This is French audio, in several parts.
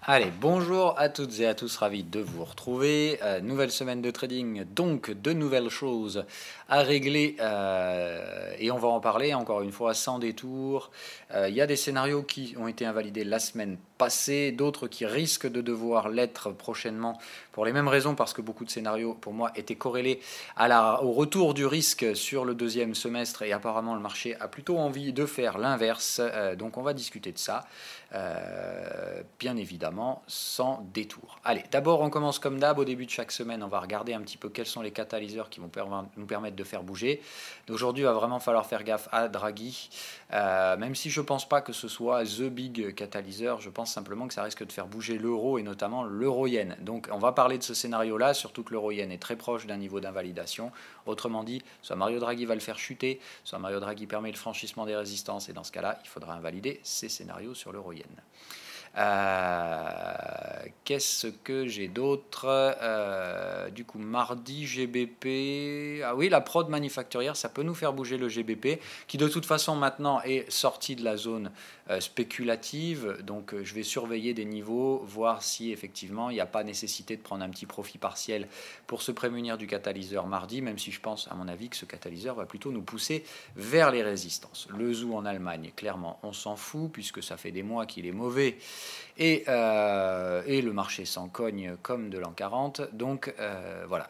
Allez, bonjour à toutes et à tous, ravi de vous retrouver. Nouvelle semaine de trading, donc de nouvelles choses à régler et on va en parler encore une fois sans détour. Il y a des scénarios qui ont été invalidés la semaine passée, d'autres qui risquent de devoir l'être prochainement pour les mêmes raisons parce que beaucoup de scénarios pour moi étaient corrélés au retour du risque sur le deuxième semestre et apparemment le marché a plutôt envie de faire l'inverse. Donc on va discuter de ça. Bien évidemment sans détour. Allez, d'abord on commence comme d'hab, au début de chaque semaine on va regarder un petit peu quels sont les catalyseurs qui vont nous permettre de faire bouger. Aujourd'hui il va vraiment falloir faire gaffe à Draghi, même si je ne pense pas que ce soit the big catalyseur, je pense simplement que ça risque de faire bouger l'euro et notamment l'euro-yen. Donc on va parler de ce scénario là, surtout que l'euro-yen est très proche d'un niveau d'invalidation. Autrement dit, soit Mario Draghi va le faire chuter, soit Mario Draghi permet le franchissement des résistances et dans ce cas-là il faudra invalider ces scénarios sur l'euro-yen. Qu'est-ce que j'ai d'autre du coup, mardi, GBP. Ah oui, la prod manufacturière, ça peut nous faire bouger le GBP, qui de toute façon maintenant est sorti de la zone spéculative. Donc je vais surveiller des niveaux, voir si effectivement il n'y a pas nécessité de prendre un petit profit partiel pour se prémunir du catalyseur mardi, même si je pense, à mon avis, que ce catalyseur va plutôt nous pousser vers les résistances. Le ZOO en Allemagne, clairement, on s'en fout, puisque ça fait des mois qu'il est mauvais. Et le marché s'en cogne comme de l'an 40. Donc voilà.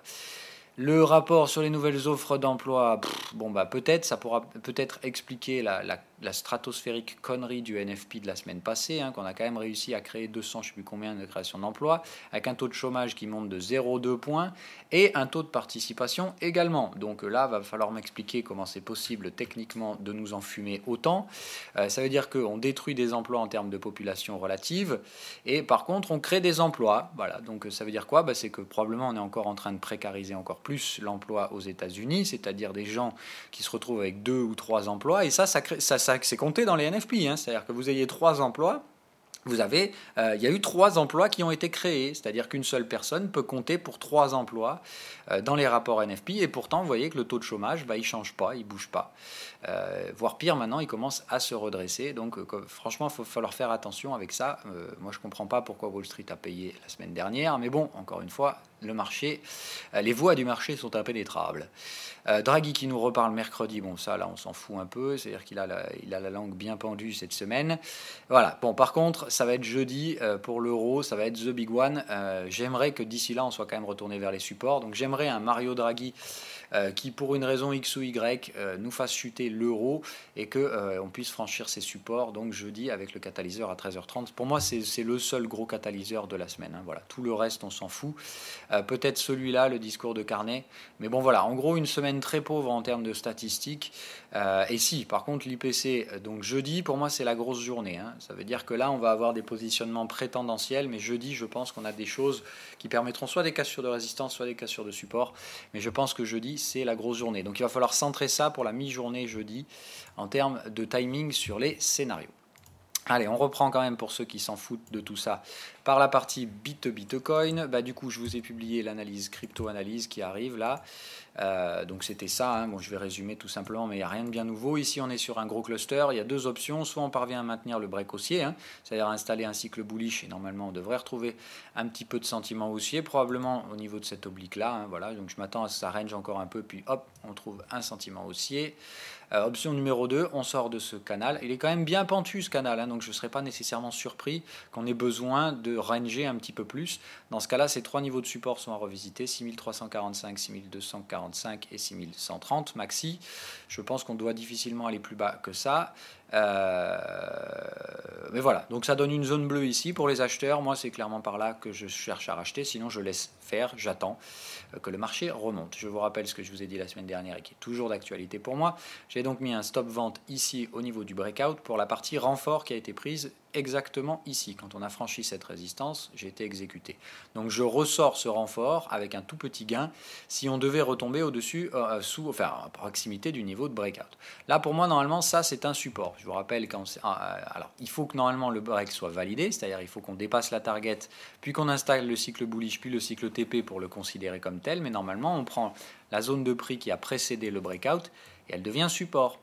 Le rapport sur les nouvelles offres d'emploi, bon bah peut-être, ça pourra peut-être expliquer la stratosphérique connerie du NFP de la semaine passée, qu'on a quand même réussi à créer 200, je ne sais plus combien de création d'emplois, avec un taux de chômage qui monte de 0,2 points et un taux de participation également. Donc là, va falloir m'expliquer comment c'est possible techniquement de nous enfumer autant. Ça veut dire qu'on détruit des emplois en termes de population relative et par contre on crée des emplois. Voilà, donc ça veut dire quoi ? C'est que probablement on est encore en train de précariser encore plus l'emploi aux États-Unis, c'est-à-dire des gens qui se retrouvent avec 2 ou 3 emplois, et ça c'est compté dans les NFP, c'est-à-dire que vous ayez 3 emplois, il y a eu 3 emplois qui ont été créés, c'est-à-dire qu'une seule personne peut compter pour 3 emplois dans les rapports NFP, et pourtant vous voyez que le taux de chômage, il ne change pas, il ne bouge pas. Voire pire, maintenant il commence à se redresser, donc franchement il va falloir faire attention avec ça. Moi je ne comprends pas pourquoi Wall Street a payé la semaine dernière, mais bon, encore une fois, le marché, les voies du marché sont impénétrables. Draghi qui nous reparle mercredi, bon ça là on s'en fout un peu, c'est-à-dire qu'il a la langue bien pendue cette semaine. Voilà, bon par contre ça va être jeudi pour l'euro, ça va être the big one. J'aimerais que d'ici là on soit quand même retourné vers les supports, donc j'aimerais un Mario Draghi qui pour une raison X ou Y nous fasse chuter l'euro et qu'on puisse franchir ces supports, donc jeudi avec le catalyseur à 13h30. Pour moi c'est le seul gros catalyseur de la semaine, voilà. Tout le reste on s'en fout. Peut-être celui-là, le discours de Carnet, mais bon voilà, en gros une semaine très pauvre en termes de statistiques. Et si par contre l'IPC, donc jeudi pour moi c'est la grosse journée, ça veut dire que là on va avoir des positionnements prétendentiels, mais jeudi je pense qu'on a des choses qui permettront soit des cassures de résistance, soit des cassures de support, mais je pense que jeudi c'est la grosse journée, donc il va falloir centrer ça pour la mi-journée jeudi en termes de timing sur les scénarios. Allez, on reprend quand même pour ceux qui s'en foutent de tout ça par la partie Bitcoin. Du coup, je vous ai publié l'analyse crypto-analyse qui arrive là. Donc c'était ça, bon, je vais résumer tout simplement, mais il n'y a rien de bien nouveau. Ici, on est sur un gros cluster. Il y a 2 options. Soit on parvient à maintenir le break haussier, c'est-à-dire installer un cycle bullish, et normalement, on devrait retrouver un petit peu de sentiment haussier, probablement au niveau de cette oblique-là. Voilà, donc je m'attends à ce que ça range encore un peu, puis hop, on trouve un sentiment haussier. Option numéro 2, on sort de ce canal. Il est quand même bien pentu ce canal, donc je ne serais pas nécessairement surpris qu'on ait besoin de ranger un petit peu plus. Dans ce cas-là, ces 3 niveaux de support sont à revisiter, 6345, 6245 et 6130 maxi. Je pense qu'on doit difficilement aller plus bas que ça. Mais voilà, donc ça donne une zone bleue ici pour les acheteurs. Moi, c'est clairement par là que je cherche à racheter. Sinon, je laisse faire, j'attends que le marché remonte. Je vous rappelle ce que je vous ai dit la semaine dernière et qui est toujours d'actualité pour moi. J'ai donc mis un stop vente ici au niveau du breakout pour la partie renfort qui a été prise exactement ici. Quand on a franchi cette résistance, j'ai été exécuté. Donc je ressors ce renfort avec un tout petit gain si on devait retomber au-dessus, à proximité du niveau de breakout. Là, pour moi, normalement, ça, c'est un support. Je vous rappelle, alors, il faut que normalement le break soit validé, c'est-à-dire il faut qu'on dépasse la target, puis qu'on installe le cycle bullish, puis le cycle TP pour le considérer comme tel, mais normalement, on prend la zone de prix qui a précédé le breakout et elle devient support.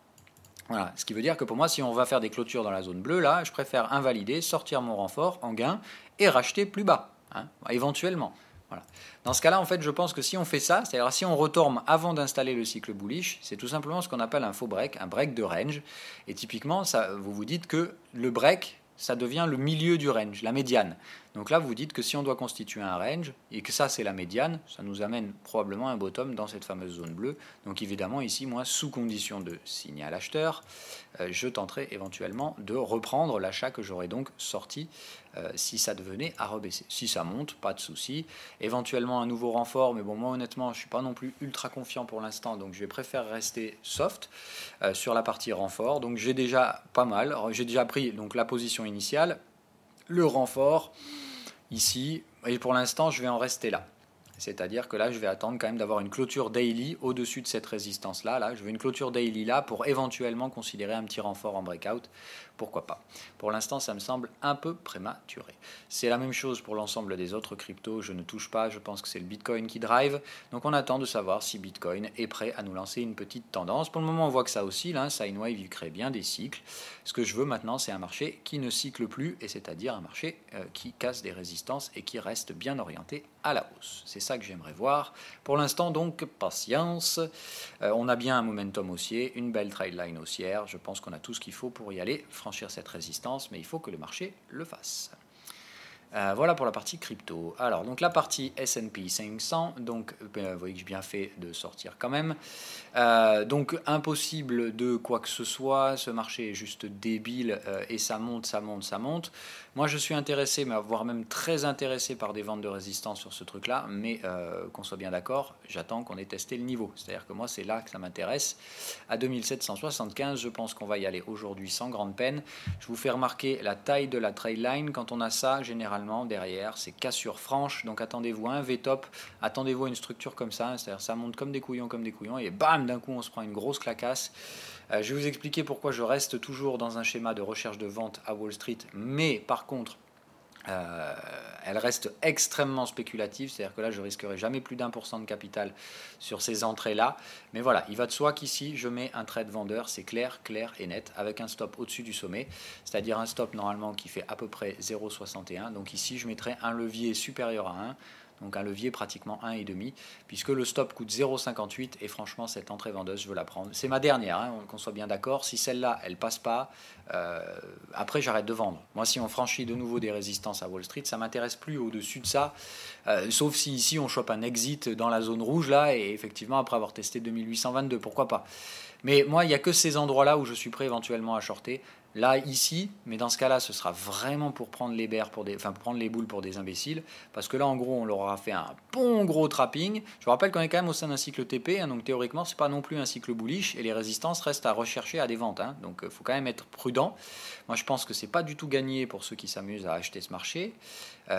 Voilà, ce qui veut dire que pour moi, si on va faire des clôtures dans la zone bleue, là, je préfère invalider, sortir mon renfort en gain et racheter plus bas, hein, éventuellement. Voilà. Dans ce cas-là, en fait, je pense que si on fait ça, c'est-à-dire si on retorne avant d'installer le cycle bullish, c'est tout simplement ce qu'on appelle un faux break, un break de range. Et typiquement, ça, vous vous dites que le break, ça devient le milieu du range, la médiane. Donc là, vous dites que si on doit constituer un range, et que ça c'est la médiane, ça nous amène probablement un bottom dans cette fameuse zone bleue. Donc évidemment, ici, moi, sous condition de signal acheteur, je tenterai éventuellement de reprendre l'achat que j'aurais donc sorti si ça devenait à rebaisser. Si ça monte, pas de souci. Éventuellement un nouveau renfort, mais bon, moi honnêtement, je ne suis pas non plus ultra confiant pour l'instant, donc je vais préférer rester soft sur la partie renfort. Donc j'ai déjà pas mal, j'ai déjà pris donc la position initiale, le renfort ici, et pour l'instant, je vais en rester là. C'est-à-dire que là, je vais attendre quand même d'avoir une clôture daily au-dessus de cette résistance-là. Là, je veux une clôture daily là pour éventuellement considérer un petit renfort en breakout. Pourquoi pas. Pour l'instant, ça me semble un peu prématuré. C'est la même chose pour l'ensemble des autres cryptos. Je ne touche pas. Je pense que c'est le Bitcoin qui drive. Donc, on attend de savoir si Bitcoin est prêt à nous lancer une petite tendance. Pour le moment, on voit que ça oscille. Sine wave, il crée bien des cycles. Ce que je veux maintenant, c'est un marché qui ne cycle plus, et c'est-à-dire un marché qui casse des résistances et qui reste bien orienté à la hausse. C'est ça que j'aimerais voir. Pour l'instant, donc, patience. On a bien un momentum haussier, une belle trailline haussière. Je pense qu'on a tout ce qu'il faut pour y aller, franchir cette résistance, mais il faut que le marché le fasse. Voilà pour la partie crypto. Alors, donc la partie S&P 500, donc vous voyez que j'ai bien fait de sortir quand même. Donc impossible de quoi que ce soit, ce marché est juste débile et ça monte, ça monte, ça monte. Moi je suis intéressé, voire même très intéressé par des ventes de résistance sur ce truc-là, mais qu'on soit bien d'accord, j'attends qu'on ait testé le niveau. C'est-à-dire que moi c'est là que ça m'intéresse. À 2775, je pense qu'on va y aller aujourd'hui sans grande peine. Je vous fais remarquer la taille de la trail line. Quand on a ça, généralement derrière, c'est cassure franche. Donc attendez-vous à un V-top, attendez-vous à une structure comme ça, c'est-à-dire ça monte comme des couillons, et bam, d'un coup on se prend une grosse clacasse. Je vais vous expliquer pourquoi je reste toujours dans un schéma de recherche de vente à Wall Street, mais par contre elle reste extrêmement spéculative, c'est-à-dire que là je risquerai jamais plus d'1% de capital sur ces entrées-là, mais voilà, il va de soi qu'ici je mets un trade vendeur, c'est clair, clair et net, avec un stop au-dessus du sommet, c'est-à-dire un stop normalement qui fait à peu près 0,61, donc ici je mettrai un levier supérieur à 1, donc un levier pratiquement 1,5, puisque le stop coûte 0,58 et franchement cette entrée vendeuse je veux la prendre. C'est ma dernière, qu'on soit bien d'accord, si celle-là elle passe pas, après j'arrête de vendre. Moi si on franchit de nouveau des résistances à Wall Street, ça m'intéresse plus au-dessus de ça, sauf si ici on chope un exit dans la zone rouge là, et effectivement après avoir testé 2822, pourquoi pas. Mais moi il n'y a que ces endroits-là où je suis prêt éventuellement à shorter. Là, ici, mais dans ce cas-là, ce sera vraiment pour prendre les bears, pour prendre les boules pour des imbéciles, parce que là, en gros, on leur aura fait un bon gros trapping. Je vous rappelle qu'on est quand même au sein d'un cycle TP, donc théoriquement, c'est pas non plus un cycle bullish, et les résistances restent à rechercher à des ventes, donc il faut quand même être prudent. Moi, je pense que c'est pas du tout gagné pour ceux qui s'amusent à acheter ce marché,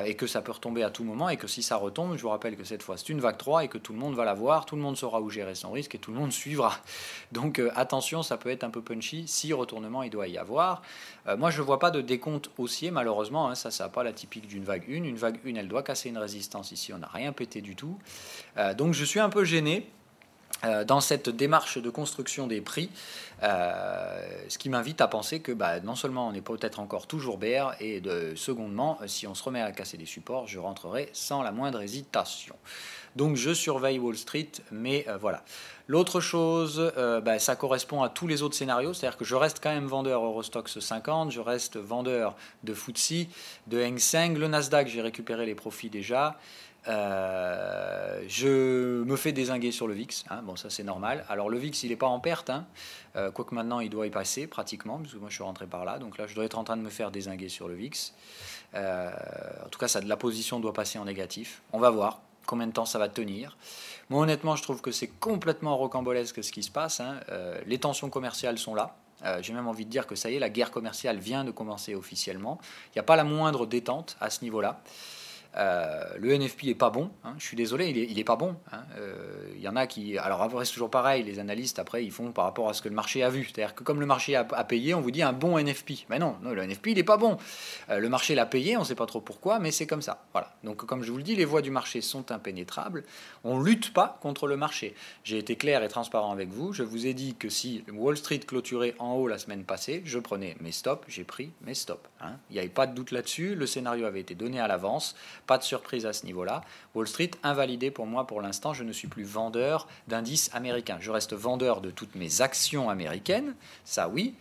et que ça peut retomber à tout moment, et que si ça retombe, je vous rappelle que cette fois, c'est une vague 3, et que tout le monde va la voir, tout le monde saura où gérer son risque, et tout le monde suivra. Donc attention, ça peut être un peu punchy, si retournement il doit y avoir. Moi, je ne vois pas de décompte haussier, malheureusement. Ça n'a pas la typique d'une vague 1. Une vague 1, elle doit casser une résistance. Ici, on n'a rien pété du tout. Donc, je suis un peu gêné dans cette démarche de construction des prix, ce qui m'invite à penser que non seulement on n'est peut-être encore toujours bear, et secondement, si on se remet à casser des supports, je rentrerai sans la moindre hésitation. Donc je surveille Wall Street, mais voilà. L'autre chose, ça correspond à tous les autres scénarios, c'est-à-dire que je reste quand même vendeur Eurostoxx 50, je reste vendeur de FTSE, de Hang Seng, le Nasdaq, j'ai récupéré les profits déjà. Je me fais dézinguer sur le VIX, bon ça c'est normal. Alors le VIX il n'est pas en perte, quoique maintenant il doit y passer pratiquement, parce que moi je suis rentré par là, donc là je dois être en train de me faire dézinguer sur le VIX. En tout cas la position doit passer en négatif, on va voir combien de temps ça va tenir. Moi honnêtement je trouve que c'est complètement rocambolesque ce qui se passe, les tensions commerciales sont là. J'ai même envie de dire que ça y est, la guerre commerciale vient de commencer officiellement. Il n'y a pas la moindre détente à ce niveau-là. Le NFP est pas bon, hein, je suis désolé, il est pas bon. Hein. Il y en a qui... Alors après, c'est toujours pareil, les analystes, après, ils font par rapport à ce que le marché a vu. C'est-à-dire que comme le marché a payé, on vous dit un bon NFP. Mais non, le NFP, il n'est pas bon. Le marché l'a payé, on ne sait pas trop pourquoi, mais c'est comme ça. Voilà. Donc comme je vous le dis, les voies du marché sont impénétrables. On ne lutte pas contre le marché. J'ai été clair et transparent avec vous. Je vous ai dit que si Wall Street clôturait en haut la semaine passée, je prenais mes stops, j'ai pris mes stops. Hein. Il n'y avait pas de doute là-dessus, le scénario avait été donné à l'avance, pas de surprise à ce niveau-là. Wall Street invalidé pour moi pour l'instant, je ne suis plus vendeur d'indices américains. Je reste vendeur de toutes mes actions américaines, ça oui,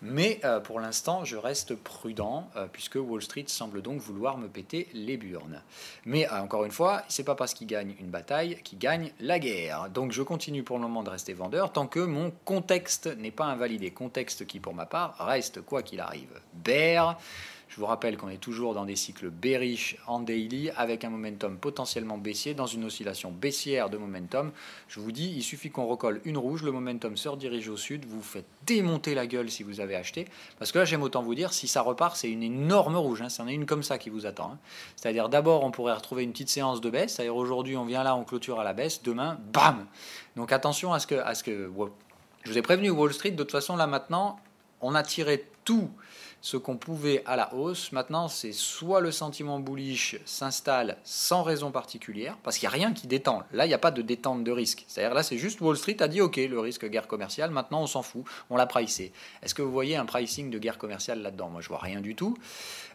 mais pour l'instant je reste prudent puisque Wall Street semble donc vouloir me péter les burnes. Mais encore une fois, c'est pas parce qu'il gagne une bataille qu'il gagne la guerre. Donc je continue pour le moment de rester vendeur tant que mon contexte n'est pas invalidé. Contexte qui pour ma part reste quoi qu'il arrive bear. Je vous rappelle qu'on est toujours dans des cycles bearish en daily avec un momentum potentiellement baissier dans une oscillation baissière de momentum. Je vous dis, il suffit qu'on recolle une rouge, le momentum se redirige au sud, vous faites démonter la gueule si vous avez acheté. Parce que là, j'aime autant vous dire, si ça repart, c'est une énorme rouge. Hein, c'en est une comme ça qui vous attend. Hein. C'est-à-dire d'abord, on pourrait retrouver une petite séance de baisse. C'est-à-dire aujourd'hui, on vient là, on clôture à la baisse. Demain, bam. Donc attention à ce que je vous ai prévenu, Wall Street, de toute façon, là maintenant, on a tiré tout ce qu'on pouvait à la hausse. Maintenant, c'est soit le sentiment bullish s'installe sans raison particulière, parce qu'il n'y a rien qui détend. Là, il n'y a pas de détente de risque. C'est-à-dire là, c'est juste Wall Street a dit OK, le risque guerre commerciale, maintenant on s'en fout, on l'a pricé. Est-ce que vous voyez un pricing de guerre commerciale là-dedans? Moi, je vois rien du tout.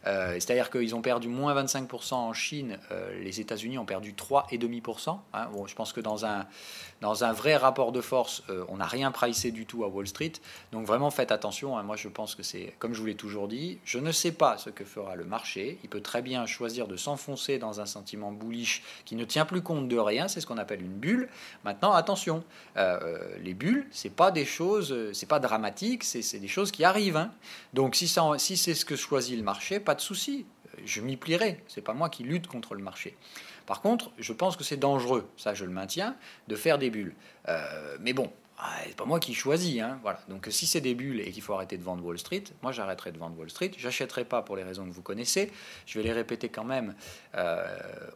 C'est-à-dire qu'ils ont perdu moins 25% en Chine, les États-Unis ont perdu 3,5%. Hein. Bon, je pense que dans un vrai rapport de force, on n'a rien pricé du tout à Wall Street. Donc vraiment, faites attention. Hein. Moi, je pense que c'est, comme je vous l'ai toujours dit, je ne sais pas ce que fera le marché. Il peut très bien choisir de s'enfoncer dans un sentiment bullish qui ne tient plus compte de rien. C'est ce qu'on appelle une bulle. Maintenant, attention, les bulles, c'est pas des choses, c'est pas dramatique, c'est des choses qui arrivent. Hein. Donc si c'est ce que choisit le marché, pas de souci, je m'y plierai. C'est pas moi qui lutte contre le marché. Par contre, je pense que c'est dangereux, ça je le maintiens, de faire des bulles. Mais bon, c'est pas moi qui choisis. Hein, voilà. Donc si c'est des bulles et qu'il faut arrêter de vendre Wall Street, moi j'arrêterai de vendre Wall Street. J'achèterai pas pour les raisons que vous connaissez. Je vais les répéter quand même.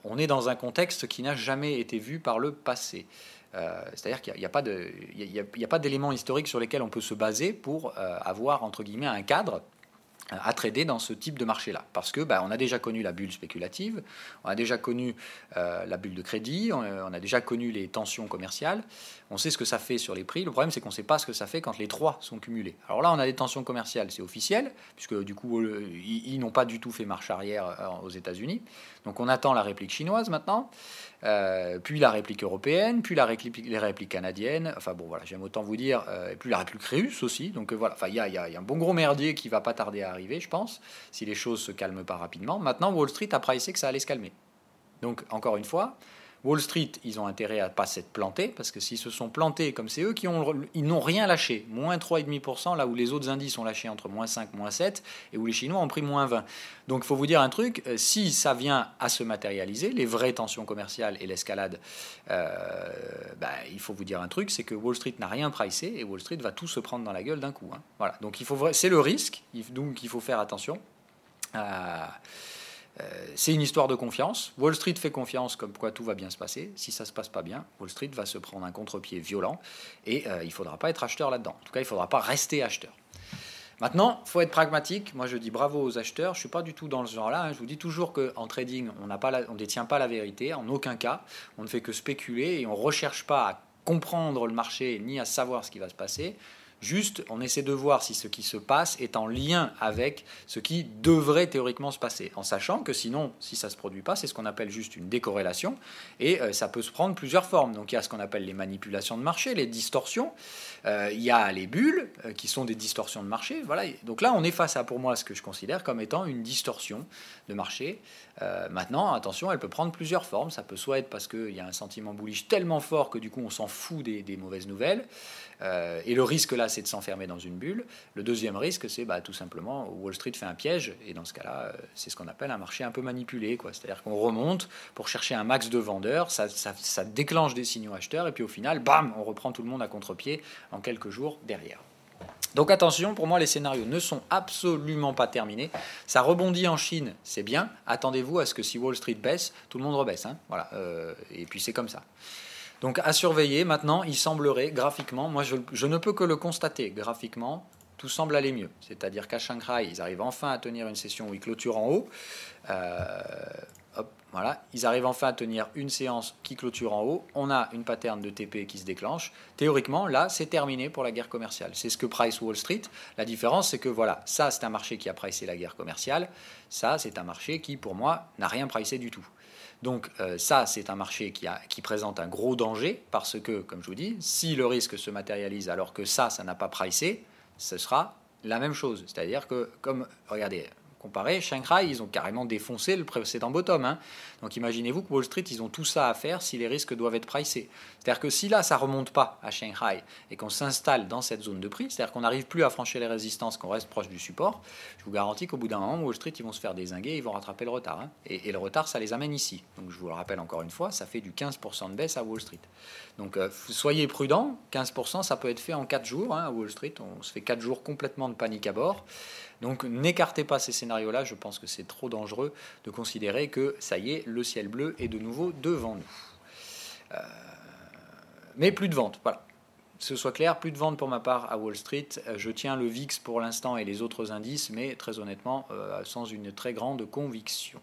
On est dans un contexte qui n'a jamais été vu par le passé. C'est-à-dire qu'il n'y a pas d'éléments historiques sur lesquels on peut se baser pour avoir, entre guillemets, un cadre à trader dans ce type de marché-là. Parce que on a déjà connu la bulle spéculative, on a déjà connu la bulle de crédit, on a déjà connu les tensions commerciales, on sait ce que ça fait sur les prix. Le problème, c'est qu'on ne sait pas ce que ça fait quand les trois sont cumulés. Alors là, on a des tensions commerciales, c'est officiel, puisque du coup, ils n'ont pas du tout fait marche arrière aux États-Unis. Donc on attend la réplique chinoise maintenant, puis la réplique européenne, puis les répliques canadiennes. Enfin bon, voilà, j'aime autant vous dire, et puis la réplique russe aussi. Donc voilà, il y a un bon gros merdier qui va pas tarder à arriver, je pense, si les choses se calment pas rapidement. Maintenant, Wall Street a pricé que ça allait se calmer. Donc encore une fois, Wall Street, ils ont intérêt à ne pas s'être plantés, parce que s'ils se sont plantés, comme c'est eux ils n'ont rien lâché, moins 3,5%, là où les autres indices ont lâché entre moins 5, moins 7, et où les Chinois ont pris moins 20. Donc il faut vous dire un truc, si ça vient à se matérialiser, les vraies tensions commerciales et l'escalade, il faut vous dire un truc, c'est que Wall Street n'a rien pricé, et Wall Street va tout se prendre dans la gueule d'un coup. Hein. Voilà. Donc c'est le risque, donc il faut faire attention. C'est une histoire de confiance. Wall Street fait confiance comme quoi tout va bien se passer. Si ça ne se passe pas bien, Wall Street va se prendre un contre-pied violent et il ne faudra pas être acheteur là-dedans. En tout cas, il ne faudra pas rester acheteur. Maintenant, il faut être pragmatique. Moi, je dis bravo aux acheteurs. Je ne suis pas du tout dans ce genre-là. Je vous dis toujours qu'en trading, on ne détient pas la vérité. En aucun cas, on ne fait que spéculer et on ne recherche pas à comprendre le marché ni à savoir ce qui va se passer. Juste, on essaie de voir si ce qui se passe est en lien avec ce qui devrait théoriquement se passer, en sachant que sinon, si ça ne se produit pas, c'est ce qu'on appelle juste une décorrélation, et ça peut se prendre plusieurs formes. Donc il y a ce qu'on appelle les manipulations de marché, les distorsions, il y a les bulles, qui sont des distorsions de marché. Voilà. Donc là, on est face à, pour moi, ce que je considère comme étant une distorsion de marché. Maintenant, attention, elle peut prendre plusieurs formes. Ça peut soit être parce qu'il y a un sentiment bullish tellement fort que du coup, on s'en fout des mauvaises nouvelles, et le risque là, c'est de s'enfermer dans une bulle. Le deuxième risque, c'est tout simplement Wall Street fait un piège, et dans ce cas-là, c'est ce qu'on appelle un marché un peu manipulé, quoi. C'est-à-dire qu'on remonte pour chercher un max de vendeurs, ça déclenche des signaux acheteurs, et puis au final, bam, on reprend tout le monde à contre-pied en quelques jours derrière. Donc attention, pour moi les scénarios ne sont absolument pas terminés. Ça rebondit en Chine, c'est bien. Attendez-vous à ce que si Wall Street baisse, tout le monde rebaisse. Hein. Voilà. Et puis c'est comme ça. Donc à surveiller, maintenant il semblerait graphiquement, moi je ne peux que le constater, graphiquement tout semble aller mieux. C'est-à-dire qu'à Shanghai, ils arrivent enfin à tenir une session où ils clôturent en haut. Voilà, ils arrivent enfin à tenir une séance qui clôture en haut. On a une pattern de TP qui se déclenche. Théoriquement, là, c'est terminé pour la guerre commerciale. C'est ce que price Wall Street. La différence, c'est que voilà, ça, c'est un marché qui a pricé la guerre commerciale. Ça, c'est un marché qui, pour moi, n'a rien pricé du tout. Donc ça, c'est un marché qui présente un gros danger parce que, comme je vous dis, si le risque se matérialise alors que ça n'a pas pricé, ce sera la même chose. C'est-à-dire que, comme, regardez, comparé, Shanghai, ils ont carrément défoncé le précédent bottom. Hein. Donc imaginez-vous que Wall Street, ils ont tout ça à faire si les risques doivent être pricés. C'est-à-dire que si là, ça ne remonte pas à Shanghai et qu'on s'installe dans cette zone de prix, c'est-à-dire qu'on n'arrive plus à franchir les résistances, qu'on reste proche du support, je vous garantis qu'au bout d'un moment, Wall Street, ils vont se faire dézinguer, ils vont rattraper le retard. Hein. Et le retard, ça les amène ici. Donc je vous le rappelle encore une fois, ça fait du 15% de baisse à Wall Street. Donc soyez prudents, 15%, ça peut être fait en 4 jours. Hein, à Wall Street, on se fait 4 jours complètement de panique à bord. Donc n'écartez pas ces scénarios-là, je pense que c'est trop dangereux de considérer que ça y est, le ciel bleu est de nouveau devant nous. Mais plus de vente, voilà. Que ce soit clair, plus de vente pour ma part à Wall Street. Je tiens le VIX pour l'instant et les autres indices, mais très honnêtement, sans une très grande conviction.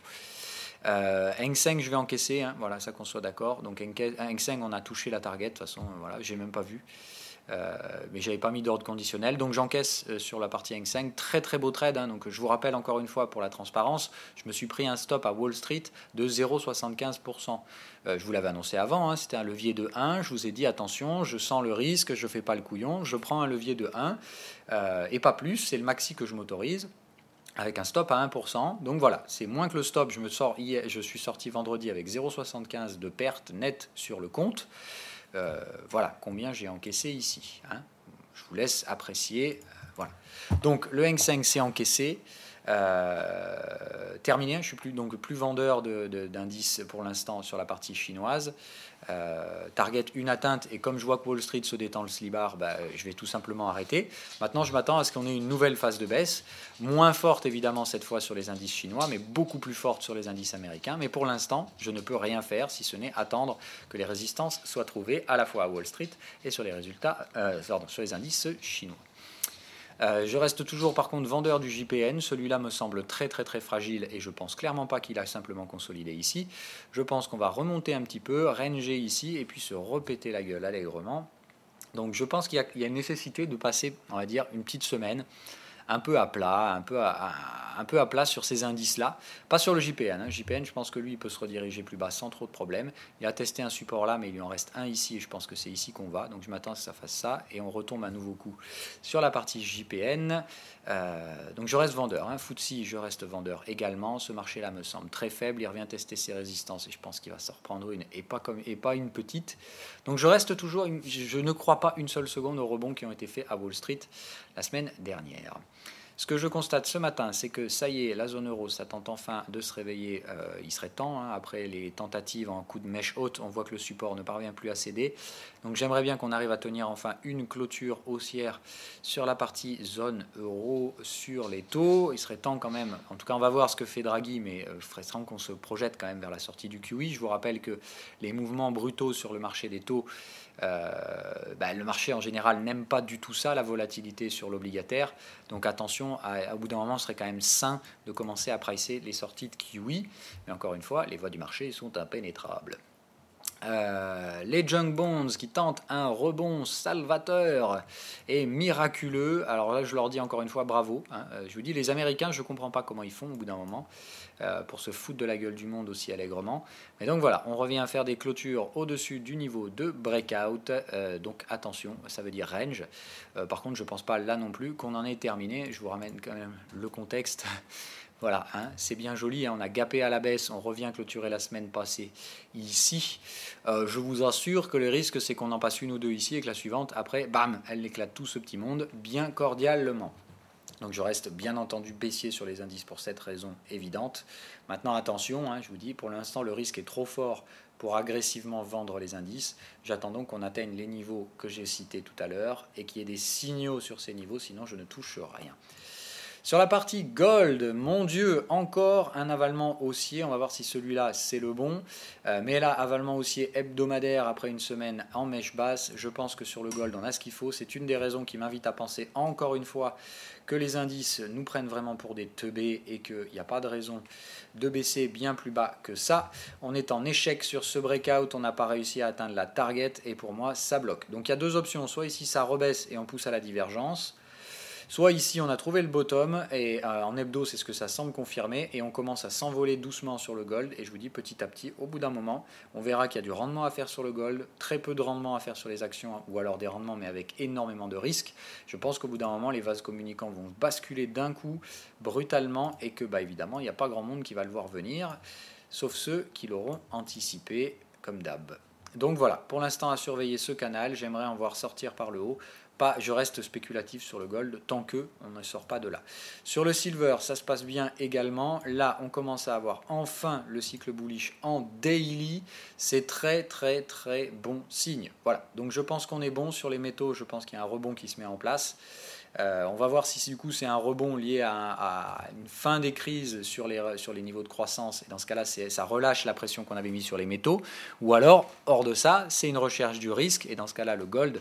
Hang Seng, je vais encaisser, hein, voilà, ça qu'on soit d'accord. Donc Hang Seng, on a touché la target, de toute façon, voilà, j'ai même pas vu. Mais j'avais pas mis d'ordre conditionnel, donc j'encaisse sur la partie Hang Seng. Très très beau trade, hein, donc je vous rappelle encore une fois pour la transparence, je me suis pris un stop à Wall Street de 0,75%. Je vous l'avais annoncé avant, hein, c'était un levier de 1, je vous ai dit attention, je sens le risque, je fais pas le couillon, je prends un levier de 1 et pas plus, c'est le maxi que je m'autorise. Avec un stop à 1%. Donc voilà, c'est moins que le stop. Je suis sorti vendredi avec 0,75 de perte nette sur le compte. Voilà combien j'ai encaissé ici. Hein. Je vous laisse apprécier. Voilà. Donc le Hang Seng s'est encaissé. Terminé, je ne suis plus vendeur d'indices pour l'instant sur la partie chinoise. Target une atteinte, et comme je vois que Wall Street se détend le slibar, je vais tout simplement arrêter. Maintenant, je m'attends à ce qu'on ait une nouvelle phase de baisse, moins forte évidemment cette fois sur les indices chinois, mais beaucoup plus forte sur les indices américains. Mais pour l'instant, je ne peux rien faire si ce n'est attendre que les résistances soient trouvées à la fois à Wall Street et sur les sur les indices chinois. Je reste toujours par contre vendeur du JPN, celui-là me semble très très très fragile et je pense clairement pas qu'il a simplement consolidé ici. Je pense qu'on va remonter un petit peu, ranger ici et puis se repéter la gueule allègrement. Donc je pense qu'il y a une nécessité de passer, on va dire, une petite semaine un peu à plat, un peu à plat sur ces indices-là. Pas sur le JPN. Hein. JPN, je pense que lui, il peut se rediriger plus bas sans trop de problèmes. Il a testé un support là, mais il lui en reste un ici, et je pense que c'est ici qu'on va. Donc je m'attends à ce que ça fasse ça, et on retombe un nouveau coup sur la partie JPN. Donc je reste vendeur. Hein. FTSE, je reste vendeur également. Ce marché-là me semble très faible. Il revient tester ses résistances, et je pense qu'il va s'en reprendre une, et pas une petite. Donc je reste toujours, je ne crois pas une seule seconde aux rebonds qui ont été faits à Wall Street la semaine dernière. Ce que je constate ce matin, c'est que ça y est, la zone euro, ça tente enfin de se réveiller. Il serait temps, hein, après les tentatives en coup de mèche haute, on voit que le support ne parvient plus à céder. Donc j'aimerais bien qu'on arrive à tenir enfin une clôture haussière sur la partie zone euro, sur les taux. Il serait temps quand même, en tout cas on va voir ce que fait Draghi, mais il serait temps qu'on se projette quand même vers la sortie du QE. Je vous rappelle que les mouvements brutaux sur le marché des taux, le marché en général n'aime pas du tout ça, la volatilité sur l'obligataire. Donc attention, au bout d'un moment, ce serait quand même sain de commencer à pricer les sorties de QE. Mais encore une fois, les voies du marché sont impénétrables. Les junk bonds qui tentent un rebond salvateur et miraculeux. Alors là, je leur dis encore une fois bravo. Hein. Je vous dis, les Américains, je ne comprends pas comment ils font au bout d'un moment pour se foutre de la gueule du monde aussi allègrement. Mais donc voilà, on revient à faire des clôtures au-dessus du niveau de breakout. Donc attention, ça veut dire range. Par contre, je ne pense pas là non plus qu'on en ait terminé. Je vous ramène quand même le contexte. Voilà, hein, c'est bien joli, hein, on a gapé à la baisse, on revient clôturer la semaine passée ici. Je vous assure que le risque, c'est qu'on en passe une ou deux ici et que la suivante, après, bam, elle éclate tout ce petit monde bien cordialement. Donc je reste bien entendu baissier sur les indices pour cette raison évidente. Maintenant attention, je vous dis, pour l'instant le risque est trop fort pour agressivement vendre les indices. J'attends donc qu'on atteigne les niveaux que j'ai cités tout à l'heure et qu'il y ait des signaux sur ces niveaux, sinon je ne touche rien. Sur la partie gold, mon Dieu, encore un avalement haussier. On va voir si celui-là, c'est le bon. Mais là, avalement haussier hebdomadaire après une semaine en mèche basse. Je pense que sur le gold, on a ce qu'il faut. C'est une des raisons qui m'invite à penser encore une fois que les indices nous prennent vraiment pour des teubés et qu'il n'y a pas de raison de baisser bien plus bas que ça. On est en échec sur ce breakout. On n'a pas réussi à atteindre la target et pour moi, ça bloque. Donc il y a deux options. Soit ici, ça rebaisse et on pousse à la divergence. Soit ici, on a trouvé le bottom, et en hebdo, c'est ce que ça semble confirmer, et on commence à s'envoler doucement sur le gold, et je vous dis petit à petit, au bout d'un moment, on verra qu'il y a du rendement à faire sur le gold, très peu de rendement à faire sur les actions, ou alors des rendements, mais avec énormément de risques. Je pense qu'au bout d'un moment, les vases communicants vont basculer d'un coup, brutalement, et que, évidemment, il n'y a pas grand monde qui va le voir venir, sauf ceux qui l'auront anticipé, comme d'hab. Donc voilà, pour l'instant, à surveiller ce canal, j'aimerais en voir sortir par le haut. Je reste spéculatif sur le gold tant qu'on ne sort pas de là. Sur le silver, ça se passe bien également. Là, on commence à avoir enfin le cycle bullish en daily. C'est très très très bon signe. Voilà, donc je pense qu'on est bon sur les métaux. Je pense qu'il y a un rebond qui se met en place. On va voir si du coup c'est un rebond lié à une fin des crises sur les niveaux de croissance, et dans ce cas-là ça relâche la pression qu'on avait mise sur les métaux, ou alors hors de ça c'est une recherche du risque, et dans ce cas-là le gold,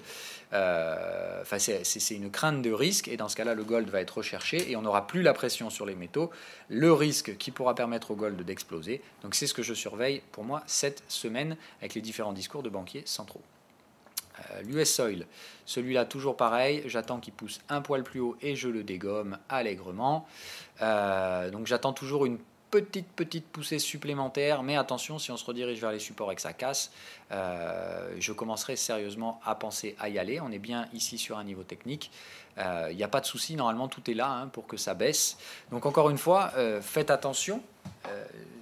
c'est une crainte de risque, et dans ce cas-là le gold va être recherché et on n'aura plus la pression sur les métaux, le risque qui pourra permettre au gold d'exploser. Donc c'est ce que je surveille pour moi cette semaine avec les différents discours de banquiers centraux. L'US Oil, celui-là toujours pareil, j'attends qu'il pousse un poil plus haut et je le dégomme allègrement. Donc j'attends toujours une petite poussée supplémentaire, mais attention, si on se redirige vers les supports et que ça casse, je commencerai sérieusement à penser à y aller. On est bien ici sur un niveau technique, il n'y a pas de souci, normalement tout est là pour que ça baisse. Donc encore une fois, faites attention,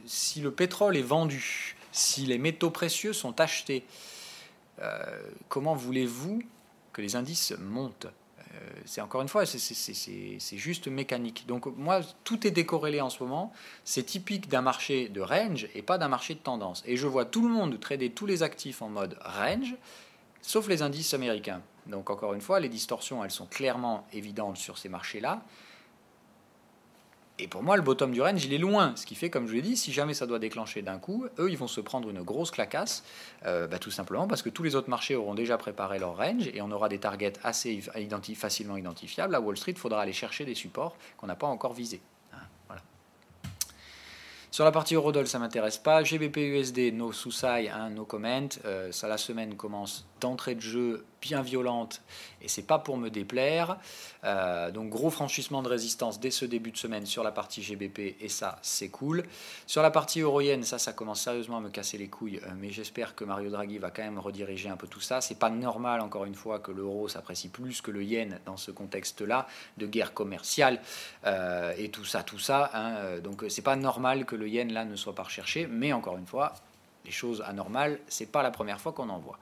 si le pétrole est vendu, si les métaux précieux sont achetés, comment voulez-vous que les indices montent? C'est encore une fois, c'est juste mécanique. Donc moi, tout est décorrélé en ce moment. C'est typique d'un marché de range et pas d'un marché de tendance. Et je vois tout le monde trader tous les actifs en mode range, sauf les indices américains. Donc encore une fois, les distorsions, elles sont clairement évidentes sur ces marchés-là. Et pour moi, le bottom du range, il est loin. Ce qui fait, comme je l'ai dit, si jamais ça doit déclencher d'un coup, eux, ils vont se prendre une grosse clacasse, tout simplement parce que tous les autres marchés auront déjà préparé leur range et on aura des targets assez facilement identifiables. À Wall Street, il faudra aller chercher des supports qu'on n'a pas encore visés. Voilà. Sur la partie Eurodoll, ça ne m'intéresse pas. GBP USD, no susai, no comment. Ça, la semaine commence d'entrée de jeu bien violente et c'est pas pour me déplaire. Donc gros franchissement de résistance dès ce début de semaine sur la partie GBP et ça c'est cool. Sur la partie euro-yen, ça commence sérieusement à me casser les couilles, mais j'espère que Mario Draghi va quand même rediriger un peu tout ça. C'est pas normal encore une fois que l'euro s'apprécie plus que le yen dans ce contexte-là de guerre commerciale et tout ça. Donc c'est pas normal que le yen là ne soit pas recherché, mais encore une fois, les choses anormales, c'est pas la première fois qu'on en voit.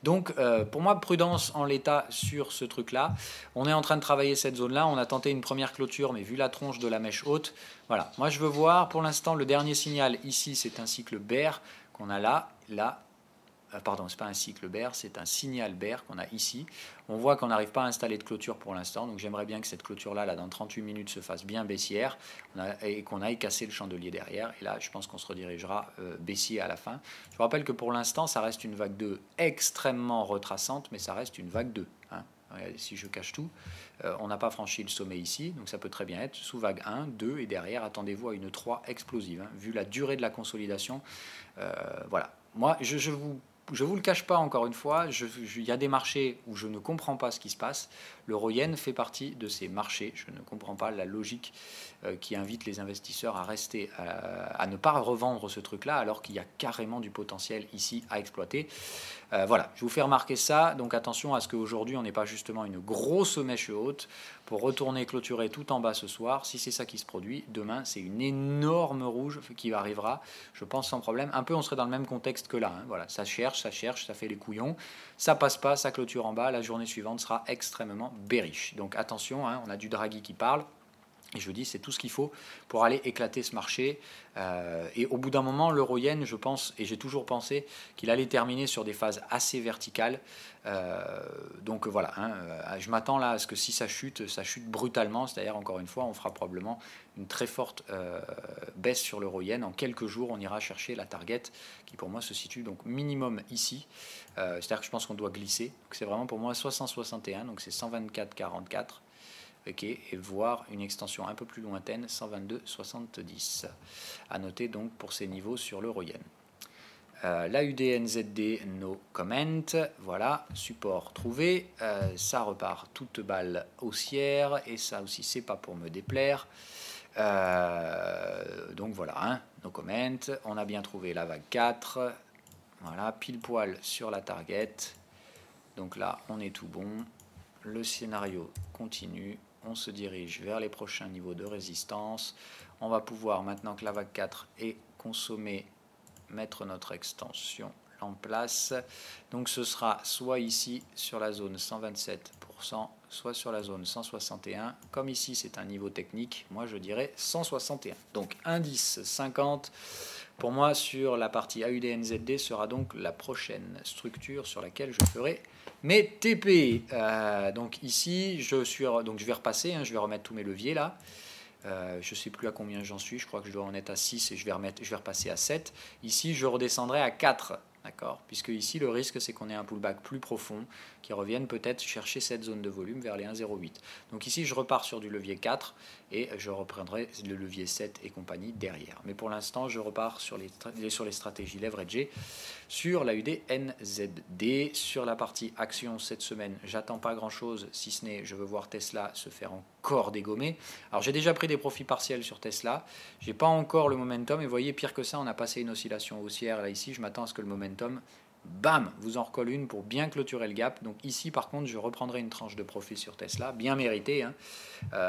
Donc pour moi, prudence en l'état sur ce truc-là. On est en train de travailler cette zone-là. On a tenté une première clôture, mais vu la tronche de la mèche haute, voilà. Moi, je veux voir, pour l'instant, le dernier signal ici, c'est un cycle bear qu'on a là. Pardon, c'est pas un cycle bear, c'est un signal bear qu'on a ici. On voit qu'on n'arrive pas à installer de clôture pour l'instant, donc j'aimerais bien que cette clôture-là, dans 38 minutes, se fasse bien baissière et qu'on aille casser le chandelier derrière. Et là, je pense qu'on se redirigera baissier à la fin. Je vous rappelle que pour l'instant, ça reste une vague 2 extrêmement retraçante, mais ça reste une vague 2. Regardez, si je cache tout, on n'a pas franchi le sommet ici, donc ça peut très bien être sous vague 1, 2, et derrière, attendez-vous à une 3 explosive. Vu la durée de la consolidation, voilà. Moi, je vous le cache pas encore une fois, il y a des marchés où je ne comprends pas ce qui se passe. L'euro-yen fait partie de ces marchés. Je ne comprends pas la logique qui invite les investisseurs à rester, à ne pas revendre ce truc-là, alors qu'il y a carrément du potentiel ici à exploiter. Voilà, je vous fais remarquer ça. Donc attention à ce qu'aujourd'hui, on n'ait pas justement une grosse mèche haute pour retourner clôturer tout en bas ce soir. Si c'est ça qui se produit, demain, c'est une énorme rouge qui arrivera, je pense sans problème. Un peu, on serait dans le même contexte que là. Voilà, ça cherche, ça fait les couillons. Ça passe pas, ça clôture en bas. La journée suivante sera extrêmement bearish. Donc attention, on a du Draghi qui parle. Et je dis, c'est tout ce qu'il faut pour aller éclater ce marché. Et au bout d'un moment, l'euro-yen, je pense, et j'ai toujours pensé qu'il allait terminer sur des phases assez verticales. Donc voilà, je m'attends là à ce que si ça chute brutalement. C'est-à-dire, encore une fois, on fera probablement une très forte baisse sur l'euro-yen. En quelques jours, on ira chercher la target qui, pour moi, se situe donc minimum ici. C'est-à-dire que je pense qu'on doit glisser. C'est vraiment pour moi soit 161, donc c'est 124,44. Okay, et voir une extension un peu plus lointaine, 122,70. À noter donc pour ces niveaux sur l'euro-yen. La UDNZD, no comment. Voilà, support trouvé. Ça repart toute balle haussière. Et ça aussi, c'est pas pour me déplaire. Donc voilà, no comment. On a bien trouvé la vague 4. Voilà, pile poil sur la target. Donc là, on est tout bon. Le scénario continue. On se dirige vers les prochains niveaux de résistance. On va pouvoir, maintenant que la vague 4 est consommée, mettre notre extension en place. Donc ce sera soit ici sur la zone 127%, soit sur la zone 161. Comme ici c'est un niveau technique, moi je dirais 161. Donc indice 50. Pour moi, sur la partie AUDNZD sera donc la prochaine structure sur laquelle je ferai mes TP. Donc ici, je vais repasser, je vais remettre tous mes leviers là. Je ne sais plus à combien j'en suis, je crois que je dois en être à 6 et je vais repasser à 7. Ici, je redescendrai à 4. D'accord. Puisque ici, le risque, c'est qu'on ait un pullback plus profond qui revienne peut-être chercher cette zone de volume vers les 1,08. Donc ici, je repars sur du levier 4 et je reprendrai le levier 7 et compagnie derrière. Mais pour l'instant, je repars sur les stratégies leveragées sur la UDNZD. Sur la partie action cette semaine, j'attends pas grand-chose, si ce n'est je veux voir Tesla se faire encore dégommer. Alors j'ai déjà pris des profits partiels sur Tesla. J'ai pas encore le momentum et vous voyez, pire que ça, on a passé une oscillation haussière là ici. Je m'attends à ce que le momentum, bam, vous en recolle une pour bien clôturer le gap. Donc ici, par contre, je reprendrai une tranche de profit sur Tesla, bien méritée,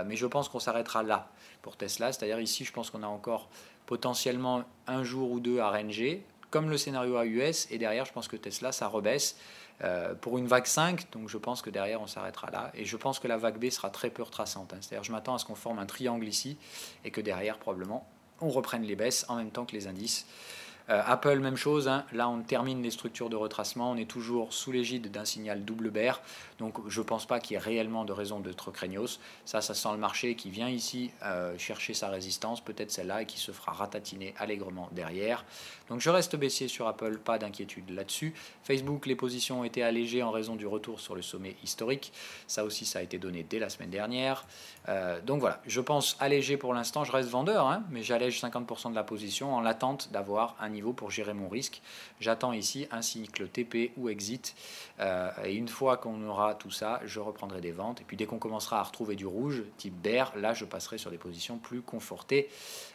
mais je pense qu'on s'arrêtera là pour Tesla. C'est-à-dire ici, je pense qu'on a encore potentiellement un jour ou deux à ranger, comme le scénario AUS, et derrière, je pense que Tesla, ça rebaisse pour une vague 5, donc je pense que derrière, on s'arrêtera là. Et je pense que la vague B sera très peu retraçante. C'est-à-dire, je m'attends à ce qu'on forme un triangle ici, et que derrière, probablement, on reprenne les baisses en même temps que les indices. Apple, même chose, là on termine les structures de retracement, on est toujours sous l'égide d'un signal double bear, donc je ne pense pas qu'il y ait réellement de raison d'être craignos. Ça sent le marché qui vient ici chercher sa résistance, peut-être celle-là, et qui se fera ratatiner allègrement derrière. Donc je reste baissier sur Apple, pas d'inquiétude là-dessus. Facebook, les positions ont été allégées en raison du retour sur le sommet historique, ça aussi ça a été donné dès la semaine dernière. Donc voilà, je pense allégé pour l'instant, je reste vendeur, mais j'allège 50% de la position en l'attente d'avoir un niveau pour gérer mon risque. J'attends ici un cycle TP ou exit, et une fois qu'on aura tout ça, je reprendrai des ventes, et puis dès qu'on commencera à retrouver du rouge, type bear, là je passerai sur des positions plus confortées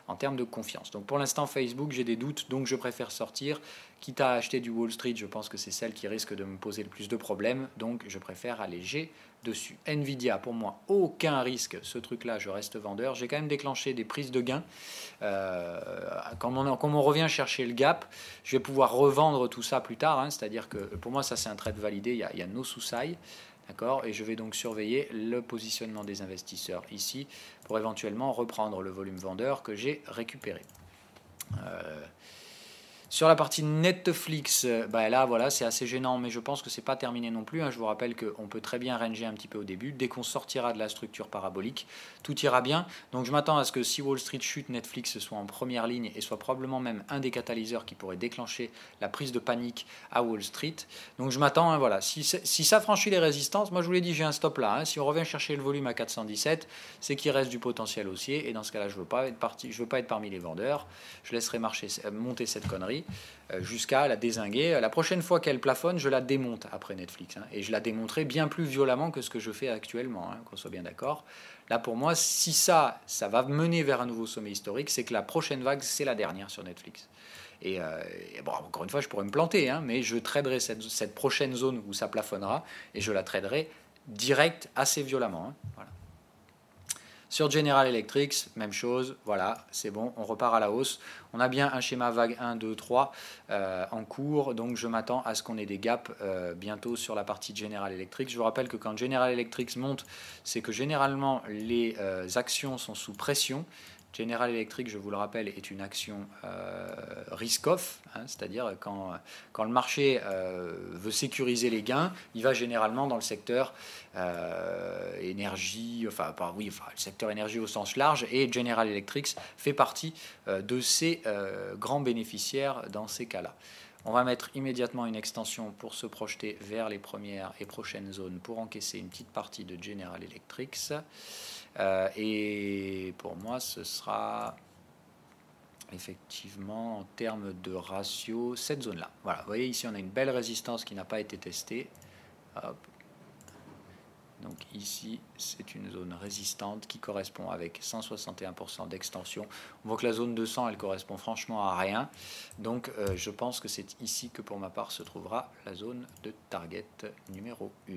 en termes de confiance. Donc pour l'instant Facebook, j'ai des doutes, donc je préfère sortir. Quitte à acheter du Wall Street, je pense que c'est celle qui risque de me poser le plus de problèmes, donc je préfère alléger dessus. Nvidia, pour moi, aucun risque, ce truc-là, je reste vendeur. J'ai quand même déclenché des prises de gains. Quand on revient chercher le gap, je vais pouvoir revendre tout ça plus tard, c'est-à-dire que pour moi, ça c'est un trade validé, il y a no sous-side. D'accord, et je vais donc surveiller le positionnement des investisseurs ici pour éventuellement reprendre le volume vendeur que j'ai récupéré. Sur la partie Netflix, là voilà, c'est assez gênant, mais je pense que c'est pas terminé non plus. Je vous rappelle qu'on peut très bien ranger un petit peu au début. Dès qu'on sortira de la structure parabolique, tout ira bien. Donc je m'attends à ce que si Wall Street chute, Netflix soit en première ligne et soit probablement même un des catalyseurs qui pourrait déclencher la prise de panique à Wall Street. Donc je m'attends, voilà, si ça franchit les résistances, moi je vous l'ai dit, j'ai un stop là. Si on revient chercher le volume à 417, c'est qu'il reste du potentiel haussier, et dans ce cas-là, je veux pas être parmi les vendeurs. Je laisserai monter cette connerie jusqu'à la dézinguer. La prochaine fois qu'elle plafonne, je la démonte après Netflix, et je la démonterai bien plus violemment que ce que je fais actuellement, qu'on soit bien d'accord. Là pour moi, si ça va mener vers un nouveau sommet historique, c'est que la prochaine vague, c'est la dernière sur Netflix. Et bon, encore une fois, je pourrais me planter, mais je traderai cette prochaine zone où ça plafonnera, et je la traderai direct assez violemment. Voilà. Sur General Electric, même chose, voilà, c'est bon, on repart à la hausse. On a bien un schéma vague 1, 2, 3 en cours, donc je m'attends à ce qu'on ait des gaps bientôt sur la partie General Electric. Je vous rappelle que quand General Electric monte, c'est que généralement les actions sont sous pression. General Electric, je vous le rappelle, est une action risk-off, hein, c'est-à-dire quand le marché veut sécuriser les gains, il va généralement dans le secteur énergie, le secteur énergie au sens large, et General Electric fait partie de ces grands bénéficiaires dans ces cas-là. On va mettre immédiatement une extension pour se projeter vers les premières et prochaines zones pour encaisser une petite partie de General Electric. Et pour moi, ce sera effectivement en termes de ratio cette zone-là. Voilà, vous voyez ici, on a une belle résistance qui n'a pas été testée. Hop. Donc ici, c'est une zone résistante qui correspond avec 161% d'extension. On voit que la zone 200, elle correspond franchement à rien. Donc je pense que c'est ici que pour ma part se trouvera la zone de target numéro 1.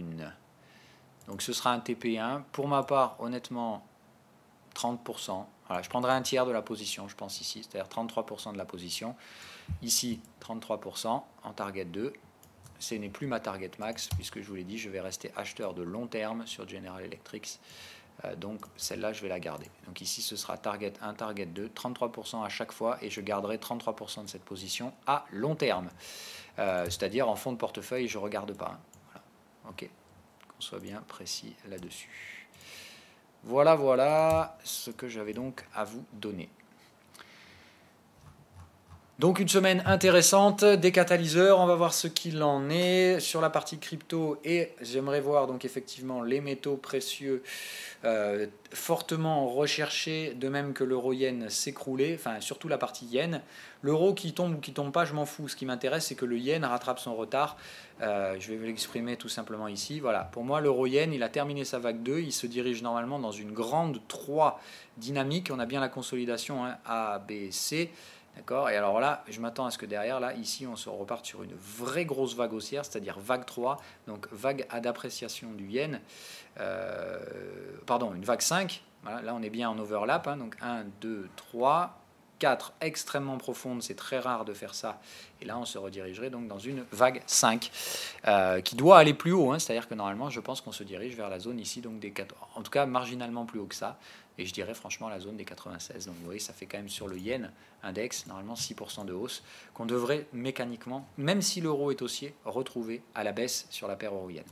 Donc ce sera un TP1. Pour ma part, honnêtement, 30%. Voilà, je prendrai un tiers de la position, je pense ici, c'est-à-dire 33% de la position. Ici, 33% en target 2. Ce n'est plus ma target max, puisque je vous l'ai dit, je vais rester acheteur de long terme sur General Electric. Donc celle-là, je vais la garder. Donc ici, ce sera target 1, target 2, 33% à chaque fois, et je garderai 33% de cette position à long terme. C'est-à-dire en fond de portefeuille, je ne regarde pas. Hein. Voilà. Ok. Qu'on soit bien précis là-dessus. Voilà ce que j'avais donc à vous donner. Donc une semaine intéressante, des catalyseurs, on va voir ce qu'il en est sur la partie crypto, et j'aimerais voir donc effectivement les métaux précieux fortement recherchés, de même que l'euro-yen s'écrouler, enfin surtout la partie yen. L'euro qui tombe ou qui tombe pas, je m'en fous, ce qui m'intéresse c'est que le yen rattrape son retard. Je vais l'exprimer tout simplement ici. Voilà, pour moi l'euro-yen il a terminé sa vague 2, il se dirige normalement dans une grande 3 dynamique, on a bien la consolidation hein, A, B, C. D'accord. Et alors là, je m'attends à ce que derrière, là, ici, on se reparte sur une vraie grosse vague haussière, c'est-à-dire vague 3, donc vague d'appréciation du yen, une vague 5, voilà, là on est bien en overlap, hein, donc 1, 2, 3, 4 extrêmement profondes, c'est très rare de faire ça, et là on se redirigerait donc dans une vague 5, qui doit aller plus haut, hein, c'est-à-dire que normalement je pense qu'on se dirige vers la zone ici, donc des 4, en tout cas marginalement plus haut que ça, et je dirais franchement la zone des 96. Donc vous voyez, ça fait quand même sur le yen index, normalement 6% de hausse, qu'on devrait mécaniquement, même si l'euro est haussier, retrouver à la baisse sur la paire euro-yen.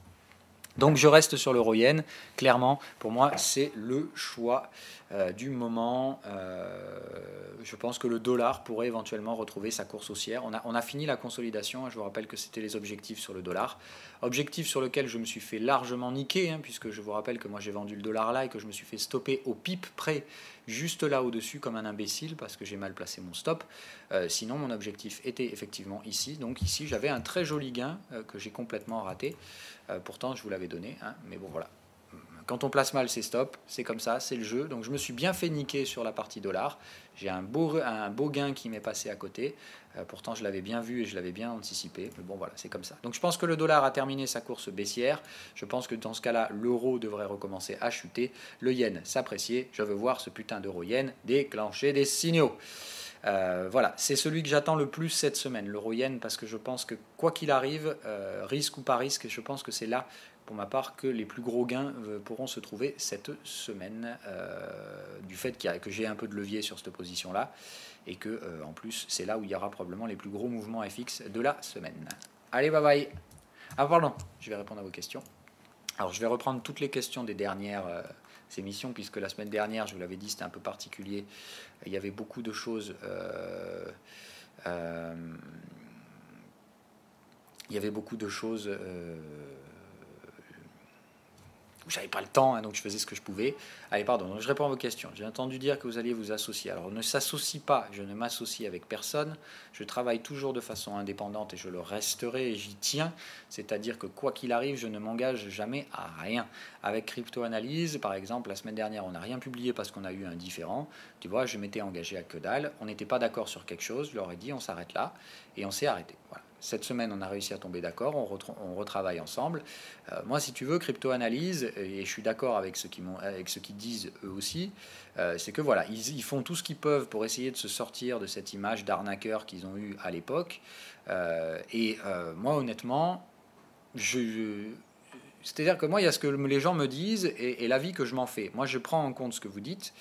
Donc je reste sur l'euro-yen, clairement, pour moi c'est le choix du moment. Je pense que le dollar pourrait éventuellement retrouver sa course haussière. On a fini la consolidation, hein, je vous rappelle que c'était les objectifs sur le dollar. Objectif sur lequel je me suis fait largement niquer, hein, puisque je vous rappelle que moi j'ai vendu le dollar là et que je me suis fait stopper au pipe près, juste là au-dessus comme un imbécile, parce que j'ai mal placé mon stop. Sinon mon objectif était effectivement ici, donc ici j'avais un très joli gain que j'ai complètement raté. Pourtant je vous l'avais donné, hein, mais bon voilà. Quand on place mal ses stops, c'est comme ça, c'est le jeu. Donc je me suis bien fait niquer sur la partie dollar. J'ai un beau gain qui m'est passé à côté. Pourtant je l'avais bien vu et je l'avais bien anticipé. Mais bon voilà, c'est comme ça. Donc je pense que le dollar a terminé sa course baissière. Je pense que dans ce cas-là, l'euro devrait recommencer à chuter. Le yen s'apprécier. Je veux voir ce putain d'euro-yen déclencher des signaux. Voilà, c'est celui que j'attends le plus cette semaine, l'euro-yen, parce que je pense que quoi qu'il arrive, risque ou pas risque, je pense que c'est là, pour ma part, que les plus gros gains pourront se trouver cette semaine, du fait que j'ai un peu de levier sur cette position-là, et que en plus, c'est là où il y aura probablement les plus gros mouvements FX de la semaine. Allez, bye bye. Ah pardon, je vais répondre à vos questions. Alors je vais reprendre toutes les questions des dernières émissions, puisque la semaine dernière, je vous l'avais dit, c'était un peu particulier. Il y avait beaucoup de choses. Il y avait beaucoup de choses. J'avais pas le temps, hein, donc je faisais ce que je pouvais. Allez, pardon, donc je réponds à vos questions. J'ai entendu dire que vous alliez vous associer. Alors, ne s'associe pas, je ne m'associe avec personne. Je travaille toujours de façon indépendante et je le resterai et j'y tiens. C'est-à-dire que quoi qu'il arrive, je ne m'engage jamais à rien. Avec Crypto Analyse, par exemple, la semaine dernière, on n'a rien publié parce qu'on a eu un différend. Tu vois, je m'étais engagé à que dalle. On n'était pas d'accord sur quelque chose. Je leur ai dit, on s'arrête là et on s'est arrêté. Voilà. Cette semaine, on a réussi à tomber d'accord, on retravaille ensemble. Moi, si tu veux, crypto-analyse, et je suis d'accord avec ceux qui disent eux aussi, c'est que voilà, ils font tout ce qu'ils peuvent pour essayer de se sortir de cette image d'arnaqueur qu'ils ont eue à l'époque. Moi, honnêtement, c'est-à-dire que moi, il y a ce que les gens me disent et l'avis que je m'en fais. Moi, je prends en compte ce que vous dites,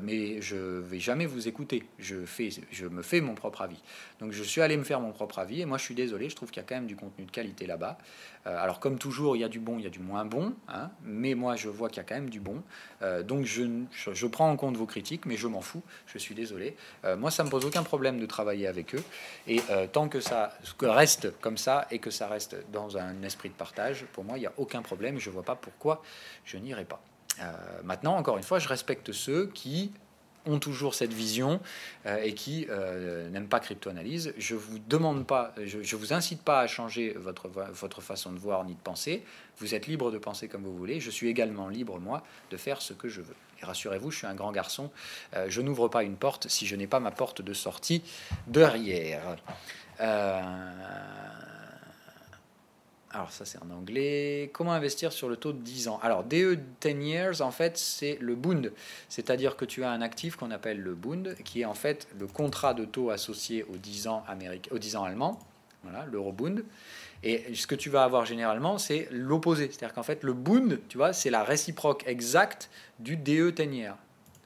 mais je ne vais jamais vous écouter. Je me fais mon propre avis. Donc, je suis allé me faire mon propre avis, et moi, je suis désolé, je trouve qu'il y a quand même du contenu de qualité là-bas. Alors, comme toujours, il y a du bon, il y a du moins bon, hein, mais moi, je vois qu'il y a quand même du bon. Donc, je prends en compte vos critiques, mais je m'en fous, je suis désolé. Moi, ça ne me pose aucun problème de travailler avec eux, et tant que ça reste comme ça, et que ça reste dans un esprit de partage, pour moi, il n'y a aucun problème, je ne vois pas pourquoi je n'irai pas. Maintenant, encore une fois, je respecte ceux qui ont toujours cette vision et qui n'aiment pas crypto-analyse. Je vous demande pas, je vous incite pas à changer votre façon de voir ni de penser. Vous êtes libre de penser comme vous voulez. Je suis également libre, moi, de faire ce que je veux. Et rassurez-vous, je suis un grand garçon. Je n'ouvre pas une porte si je n'ai pas ma porte de sortie derrière. Alors ça c'est en anglais. Comment investir sur le taux de 10 ans? Alors DE 10 years, en fait, c'est le Bund. C'est-à-dire que tu as un actif qu'on appelle le Bund, qui est en fait le contrat de taux associé aux 10 ans, aux 10 ans allemands, voilà, l'Euro-Bund. Et ce que tu vas avoir généralement, c'est l'opposé. C'est-à-dire qu'en fait, le Bund, tu vois, c'est la réciproque exacte du DE 10 years.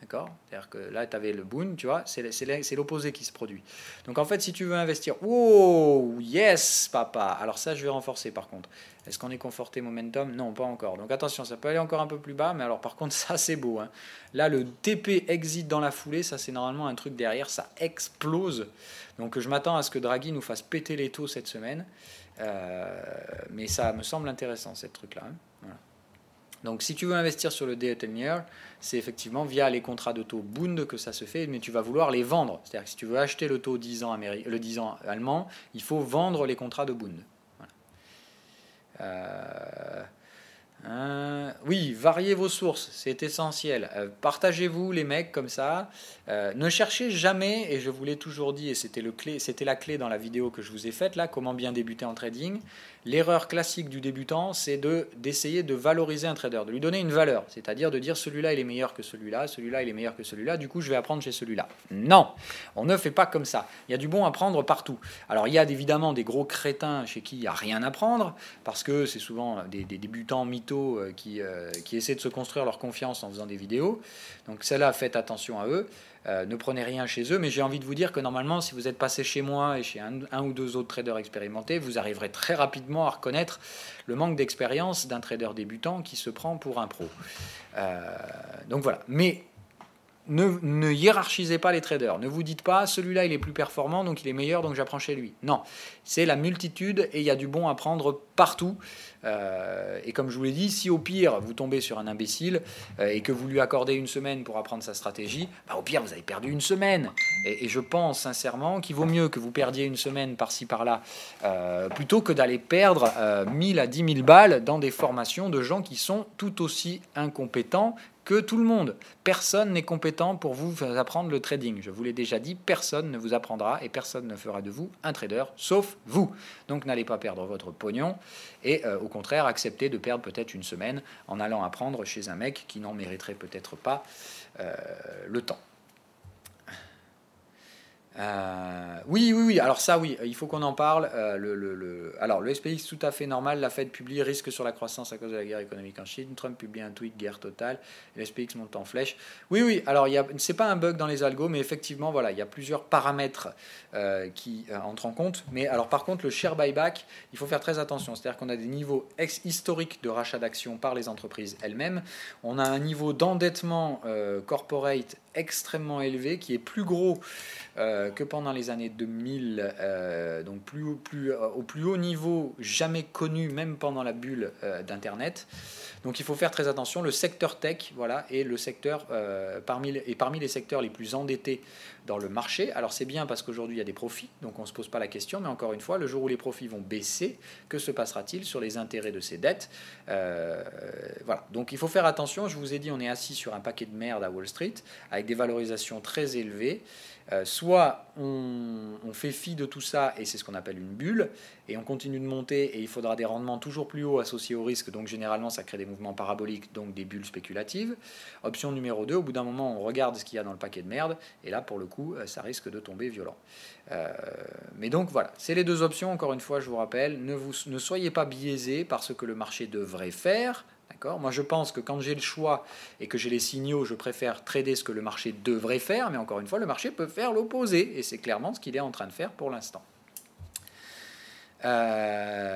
D'accord? C'est-à-dire que là, tu avais le Bund, tu vois, c'est l'opposé qui se produit. Donc en fait, si tu veux investir, oh, yes, papa. Alors ça, je vais renforcer par contre. Est-ce qu'on est conforté momentum? Non, pas encore. Donc attention, ça peut aller encore un peu plus bas, mais alors par contre, ça, c'est beau. Hein. Là, le TP exit dans la foulée, ça, c'est normalement un truc derrière, ça explose. Donc je m'attends à ce que Draghi nous fasse péter les taux cette semaine. Mais ça me semble intéressant, cette truc-là. Hein. Voilà. Donc si tu veux investir sur le DE 10 years, c'est effectivement via les contrats de taux Bund que ça se fait, mais tu vas vouloir les vendre. C'est-à-dire que si tu veux acheter le taux 10 ans, le 10 ans allemand, il faut vendre les contrats de Bund. Voilà. Oui, variez vos sources, c'est essentiel. Partagez-vous les mecs comme ça. Ne cherchez jamais, et je vous l'ai toujours dit, et c'était la clé dans la vidéo que je vous ai faite là, comment bien débuter en trading. L'erreur classique du débutant, c'est d'essayer de valoriser un trader, de lui donner une valeur, c'est-à-dire de dire celui-là il est meilleur que celui-là, celui-là il est meilleur que celui-là, du coup je vais apprendre chez celui-là. Non, on ne fait pas comme ça. Il y a du bon à prendre partout. Alors il y a évidemment des gros crétins chez qui il n'y a rien à prendre, parce que c'est souvent des débutants mythos qui essaient de se construire leur confiance en faisant des vidéos. Donc celle-là, faites attention à eux. Ne prenez rien chez eux, mais j'ai envie de vous dire que normalement, si vous êtes passé chez moi et chez un ou deux autres traders expérimentés, vous arriverez très rapidement à reconnaître le manque d'expérience d'un trader débutant qui se prend pour un pro. Donc voilà. Mais ne hiérarchisez pas les traders. Ne vous dites pas celui-là il est plus performant donc il est meilleur donc j'apprends chez lui. Non, c'est la multitude et il y a du bon à prendre partout. Et comme je vous l'ai dit, si au pire vous tombez sur un imbécile et que vous lui accordez une semaine pour apprendre sa stratégie, bah, au pire vous avez perdu une semaine. Et je pense sincèrement qu'il vaut mieux que vous perdiez une semaine par-ci par-là plutôt que d'aller perdre 1000 à 10 000 balles dans des formations de gens qui sont tout aussi incompétents que tout le monde. Personne n'est compétent pour vous apprendre le trading. Je vous l'ai déjà dit, personne ne vous apprendra et personne ne fera de vous un trader, sauf vous. Donc n'allez pas perdre votre pognon et au contraire, acceptez de perdre peut-être une semaine en allant apprendre chez un mec qui n'en mériterait peut-être pas le temps. Oui, alors ça oui, il faut qu'on en parle. Alors le SPX tout à fait normal, la Fed publie risque sur la croissance à cause de la guerre économique en Chine, Trump publie un tweet, guerre totale, et le SPX monte en flèche. Oui, alors c'est pas un bug dans les algos, mais effectivement voilà, il y a plusieurs paramètres qui entrent en compte. Mais alors par contre le share buyback, il faut faire très attention, c'est-à-dire qu'on a des niveaux historiques de rachat d'actions par les entreprises elles-mêmes, on a un niveau d'endettement corporate extrêmement élevé qui est plus gros que pendant les années 2000, donc au plus haut niveau jamais connu, même pendant la bulle d'Internet. Donc il faut faire très attention. Le secteur tech, voilà, est le secteur parmi les secteurs les plus endettés dans le marché. Alors c'est bien parce qu'aujourd'hui il y a des profits, donc on ne se pose pas la question, mais encore une fois, le jour où les profits vont baisser, que se passera-t-il sur les intérêts de ces dettes? Voilà, donc il faut faire attention. Je vous ai dit, on est assis sur un paquet de merde à Wall Street, avec des valorisations très élevées. Soit on fait fi de tout ça, et c'est ce qu'on appelle une bulle, et on continue de monter, et il faudra des rendements toujours plus hauts associés au risque, donc généralement ça crée des mouvements paraboliques, donc des bulles spéculatives. Option numéro 2, au bout d'un moment on regarde ce qu'il y a dans le paquet de merde, et là pour le coup ça risque de tomber violent. Mais donc voilà, c'est les deux options, encore une fois je vous rappelle, ne soyez pas biaisés par ce que le marché devrait faire. Moi, je pense que quand j'ai le choix et que j'ai les signaux, je préfère trader ce que le marché devrait faire, mais encore une fois, le marché peut faire l'opposé, et c'est clairement ce qu'il est en train de faire pour l'instant. Alors,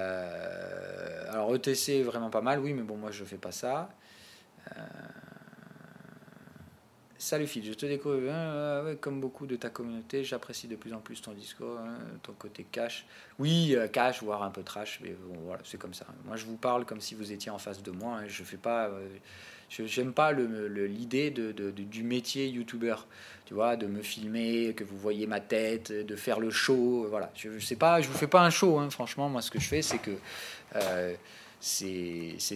ETC est vraiment pas mal, oui, mais bon, moi, je fais pas ça. Salut Phil, je te découvre ouais, comme beaucoup de ta communauté, j'apprécie de plus en plus ton discours, ton côté cash. Oui, cash, voire un peu trash, mais bon, voilà, c'est comme ça. Moi, je vous parle comme si vous étiez en face de moi. Je fais pas, j'aime pas l'idée du métier youtubeur, tu vois, de me filmer, que vous voyez ma tête, de faire le show, voilà. Je sais pas, je vous fais pas un show, hein, franchement. Moi, ce que je fais, c'est que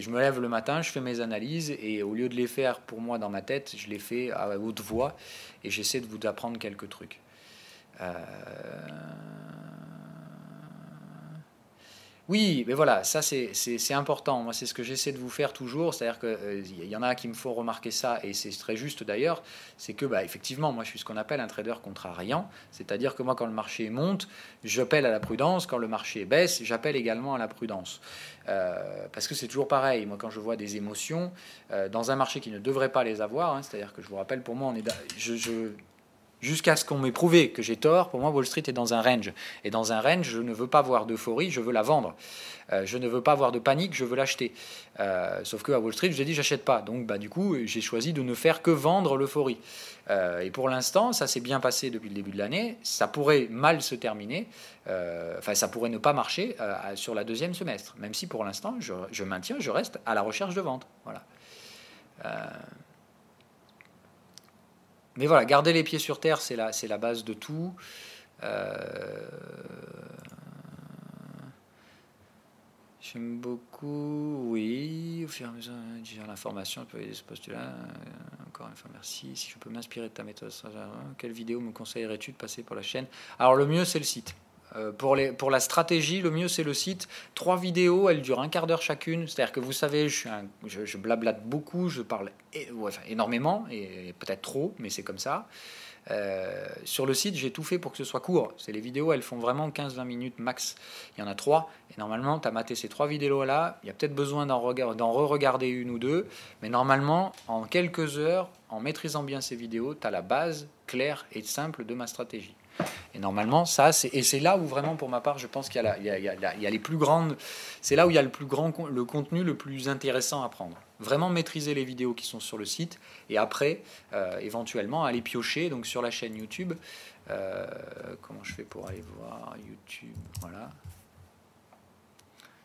je me lève le matin, je fais mes analyses, et au lieu de les faire pour moi dans ma tête, je les fais à haute voix, et j'essaie de vous apprendre quelques trucs. Oui, mais voilà, ça c'est important. Moi, c'est ce que j'essaie de vous faire toujours. C'est-à-dire qu'il y en a qui me font remarquer ça, et c'est très juste d'ailleurs. C'est que, effectivement, moi, je suis ce qu'on appelle un trader contrariant. C'est-à-dire que moi, quand le marché monte, j'appelle à la prudence. Quand le marché baisse, j'appelle également à la prudence. Parce que c'est toujours pareil. Moi, quand je vois des émotions dans un marché qui ne devrait pas les avoir, hein, c'est-à-dire que je vous rappelle, pour moi, jusqu'à ce qu'on m'ait prouvé que j'ai tort, pour moi, Wall Street est dans un range. Et dans un range, je ne veux pas voir d'euphorie, je veux la vendre. Je ne veux pas voir de panique, je veux l'acheter. Sauf qu'à Wall Street, je dis, j'achète pas. Donc, du coup, j'ai choisi de ne faire que vendre l'euphorie. Et pour l'instant, ça s'est bien passé depuis le début de l'année. Ça pourrait mal se terminer. Ça pourrait ne pas marcher sur la deuxième semestre. Même si, pour l'instant, je maintiens, je reste à la recherche de vente. Voilà. Mais voilà, garder les pieds sur terre, c'est la base de tout. J'aime beaucoup, oui, au fur et à mesure de digérer l'information, je peux aider ce postulat. Encore une fois, merci. Si je peux m'inspirer de ta méthode, quelle vidéo me conseillerais-tu de passer pour la chaîne? Alors, le mieux, c'est le site. Pour la stratégie, le mieux c'est le site. 3 vidéos, elles durent un quart d'heure chacune. C'est-à-dire que vous savez, je blablate beaucoup, je parle énormément, et peut-être trop, mais c'est comme ça. Sur le site, j'ai tout fait pour que ce soit court. Les vidéos, elles font vraiment 15-20 minutes max. Il y en a 3. Et normalement, tu as maté ces 3 vidéos-là. Il y a peut-être besoin d'en re-regarder une ou deux. Mais normalement, en quelques heures, en maîtrisant bien ces vidéos, tu as la base claire et simple de ma stratégie. Et normalement, c'est là où vraiment, pour ma part, je pense qu'il y a les plus grandes. C'est là où il y a le contenu le plus intéressant à prendre. Vraiment maîtriser les vidéos qui sont sur le site, et après, éventuellement, aller piocher donc sur la chaîne YouTube. Comment je fais pour aller voir YouTube? Voilà.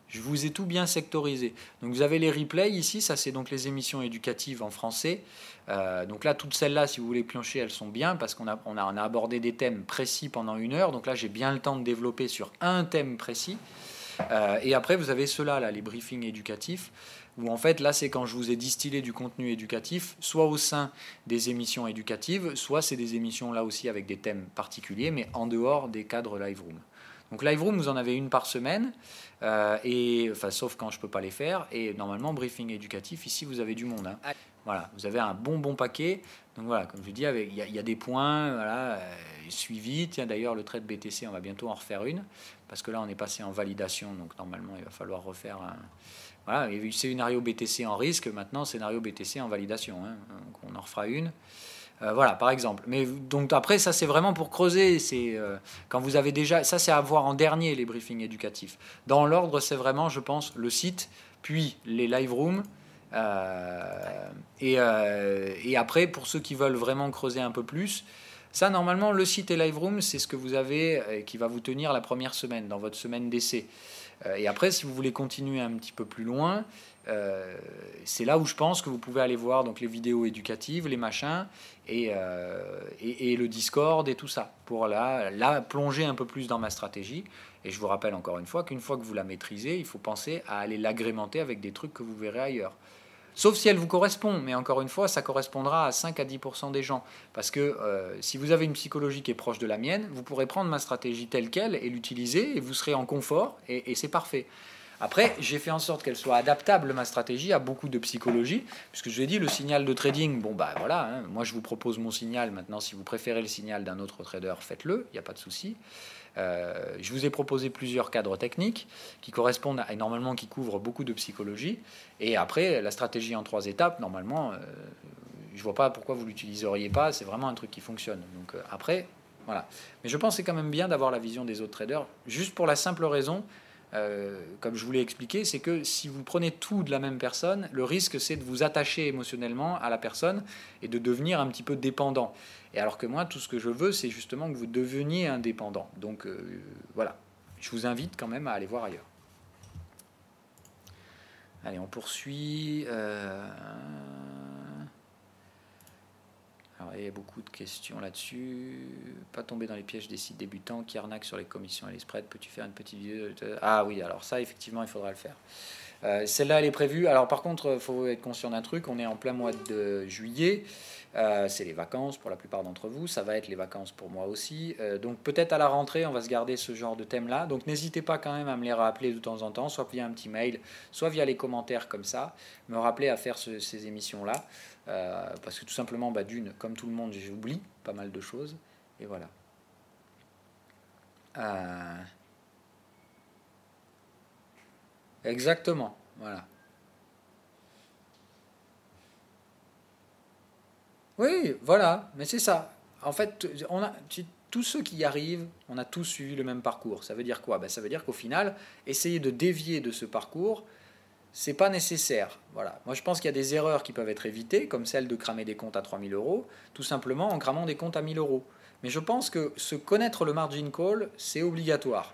Je vous ai tout bien sectorisé. Donc vous avez les replays ici, ça c'est donc les émissions éducatives en français. Donc là, toutes celles-là, si vous voulez piocher, elles sont bien parce qu'on a abordé des thèmes précis pendant 1 heure. Donc là, j'ai bien le temps de développer sur un thème précis. Et après, vous avez ceux-là, là, les briefings éducatifs, où en fait, là, c'est quand je vous ai distillé du contenu éducatif, soit au sein des émissions éducatives, soit c'est des émissions là aussi avec des thèmes particuliers, mais en dehors des cadres Lightroom. Donc Lightroom, vous en avez une par semaine, sauf quand je ne peux pas les faire. Et normalement, briefing éducatif, ici, vous avez du monde. Hein. Voilà, vous avez un bon paquet. Donc voilà, comme je dis, il y a des points voilà, suivis. Tiens, d'ailleurs, le trade BTC, on va bientôt en refaire une. Parce que là, on est passé en validation. Donc normalement, il va falloir refaire un... Voilà, il y a eu scénario BTC en risque. Maintenant, scénario BTC en validation. Hein. Donc on en refera une. Voilà, par exemple. Mais donc après, ça c'est vraiment pour creuser. C'est quand vous avez déjà, ça c'est à voir en dernier les briefings éducatifs. Dans l'ordre, c'est vraiment, je pense, le site, puis les live rooms, et après pour ceux qui veulent vraiment creuser un peu plus. Ça, normalement, le site et live room, c'est ce que vous avez qui va vous tenir la première semaine dans votre semaine d'essai. Et après, si vous voulez continuer un petit peu plus loin. C'est là où je pense que vous pouvez aller voir donc les vidéos éducatives, les machins, et le Discord et tout ça, pour là plonger un peu plus dans ma stratégie. Et je vous rappelle encore une fois qu'une fois que vous la maîtrisez, il faut penser à aller l'agrémenter avec des trucs que vous verrez ailleurs. Sauf si elle vous correspond, mais encore une fois, ça correspondra à 5 à 10% des gens. Parce que si vous avez une psychologie qui est proche de la mienne, vous pourrez prendre ma stratégie telle qu'elle et l'utiliser, et vous serez en confort, et c'est parfait. Après, j'ai fait en sorte qu'elle soit adaptable, ma stratégie, à beaucoup de psychologie, puisque je vous ai dit, le signal de trading, bon bah voilà, hein, moi je vous propose mon signal, maintenant si vous préférez le signal d'un autre trader, faites-le, il n'y a pas de souci. Je vous ai proposé plusieurs cadres techniques qui correspondent et normalement qui couvrent beaucoup de psychologie. Et après, la stratégie en 3 étapes, normalement, je ne vois pas pourquoi vous ne l'utiliseriez pas. C'est vraiment un truc qui fonctionne. Donc après, voilà. Mais je pense que c'est quand même bien d'avoir la vision des autres traders, juste pour la simple raison, comme je vous l'ai expliqué, c'est que si vous prenez tout de la même personne, le risque c'est de vous attacher émotionnellement à la personne et de devenir un petit peu dépendant. Et alors que moi, tout ce que je veux, c'est justement que vous deveniez indépendant. Donc voilà, je vous invite quand même à aller voir ailleurs. Allez, on poursuit. Alors, il y a beaucoup de questions là-dessus. Pas tomber dans les pièges des sites débutants qui arnaquent sur les commissions et les spreads. Peux-tu faire une petite vidéo? Ah oui, alors ça, effectivement, il faudra le faire. Celle-là, elle est prévue. Alors par contre, il faut être conscient d'un truc. On est en plein mois de juillet. C'est les vacances pour la plupart d'entre vous. Ça va être les vacances pour moi aussi. Donc peut-être à la rentrée, on va se garder ce genre de thème-là. Donc n'hésitez pas quand même à me les rappeler de temps en temps, soit via un petit mail, soit via les commentaires comme ça. Me rappeler à faire ces émissions-là. Parce que tout simplement, d'une, comme tout le monde, j'oublie pas mal de choses. Et voilà. Exactement, voilà. Oui, voilà, mais c'est ça. En fait, tous ceux qui y arrivent, on a tous suivi le même parcours. Ça veut dire quoi? Ça veut dire qu'au final, essayer de dévier de ce parcours, c'est pas nécessaire. Voilà. Moi, je pense qu'il y a des erreurs qui peuvent être évitées, comme celle de cramer des comptes à 3 000 euros, tout simplement en cramant des comptes à 1 000 euros. Mais je pense que se connaître le margin call, c'est obligatoire.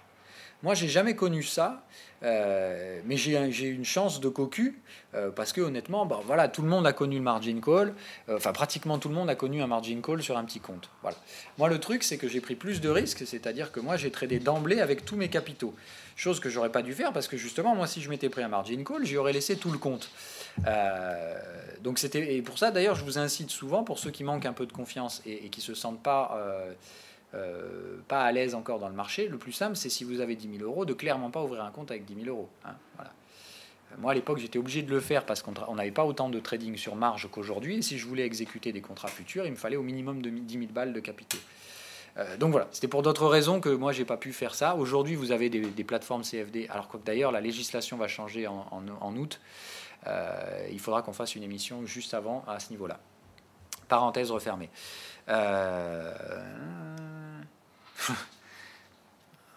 Moi, j'ai jamais connu ça, mais j'ai une chance de cocu, parce que honnêtement, voilà, tout le monde a connu le margin call, enfin pratiquement tout le monde a connu un margin call sur un petit compte. Voilà. Moi, le truc, c'est que j'ai pris plus de risques, c'est-à-dire que moi, j'ai tradé d'emblée avec tous mes capitaux, chose que j'aurais pas dû faire, parce que justement, moi, si je m'étais pris un margin call, j'y aurais laissé tout le compte. Donc c'était, et pour ça, d'ailleurs, je vous incite souvent, pour ceux qui manquent un peu de confiance et qui se sentent pas à l'aise encore dans le marché, le plus simple, c'est si vous avez 10 000 euros, de clairement pas ouvrir un compte avec 10 000 euros. Hein, voilà. Moi, à l'époque, j'étais obligé de le faire parce qu'on n'avait pas autant de trading sur marge qu'aujourd'hui. Et si je voulais exécuter des contrats futurs, il me fallait au minimum de 10 000 balles de capitaux. Donc voilà, c'était pour d'autres raisons que moi, j'ai pas pu faire ça. Aujourd'hui, vous avez des plateformes CFD, alors que d'ailleurs, la législation va changer en août. Il faudra qu'on fasse une émission juste avant à ce niveau-là. Parenthèse refermée.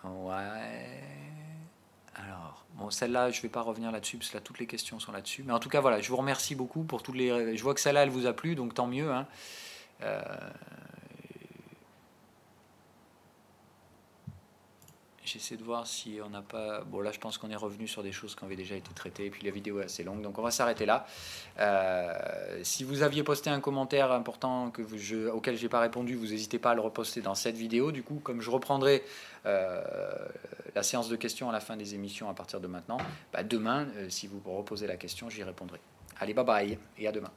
Ouais. Alors, bon, celle-là, je ne vais pas revenir là-dessus parce que là, toutes les questions sont là-dessus. Mais en tout cas, voilà, je vous remercie beaucoup pour toutes les. Je vois que celle-là, elle vous a plu, donc tant mieux. Hein. J'essaie de voir si on n'a pas... Bon, là, je pense qu'on est revenu sur des choses qui avaient déjà été traitées. Et puis, la vidéo est assez longue. Donc, on va s'arrêter là. Si vous aviez posté un commentaire important auquel je n'ai pas répondu, vous n'hésitez pas à le reposter dans cette vidéo. Du coup, comme je reprendrai la séance de questions à la fin des émissions à partir de maintenant, demain, si vous reposez la question, j'y répondrai. Allez, bye bye et à demain.